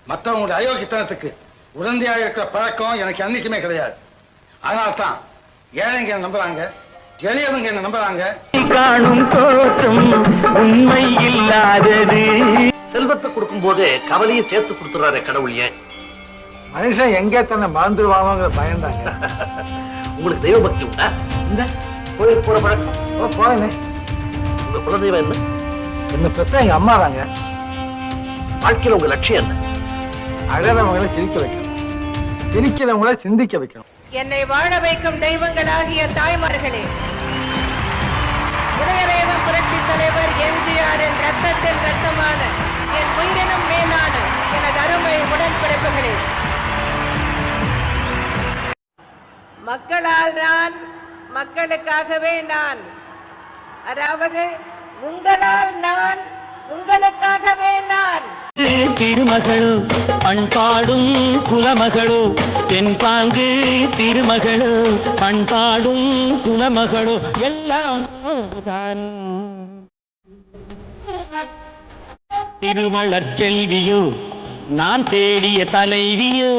மற்றவங்களுடைய அயோக்கியத்தனத்துக்கு உடந்தையாக இருக்கிற பழக்கம் எனக்கு அன்னைக்குமே கிடையாது. அதனால்தான் ஏழைங்க என்ன நம்புறாங்க, எளியவங்க என்ன நம்புறாங்க. காணும் தோற்றம் உண்மை இல்லாதது. செல்வத்தை கொடுக்கும் போதே கவலையை சேர்த்து கொடுத்துறாரு கடவுள். ஏன் மனுஷன் எங்கே தன்னை மறந்துடுவாங்கிற பயந்தாங்க. உங்களுக்கு தெய்வ பக்தி உண்டா? இந்த கோயிலுக்கு போற பழக்கம் போறேனே. உங்க குலதெய்வம் என்ன? என்ன பெற்ற எங்க அம்மா தாங்க. வாழ்க்கையில உங்க லட்சியம் என்ன? அழறவங்களை சிரிக்க வைக்கணும், சிரிக்கிறவங்களை சிந்திக்க வைக்கணும். என்னை வாழ வைக்கும் தெய்வங்களாகிய தாய்மார்களே, உதயரேவம் புரட்சி தலைவர் எம்ஜிஆரின் ரத்தத்தின் ரத்தமான என் உயிரினும் மேலான எனது அருமை உடன்பிறப்புகளே, மக்களால் நான், மக்களுக்காகவே நான், அதாவது உங்களால் நான், உங்களுக்காகவே நான். திருமகளோ பண்பாடும் குலமகளோ, தென்பாங்கு திருமகளோ பண்பாடும் குலமகளோ எல்லாம் திருமலர் செல்வியோ நான் தேடிய தலைவியோ.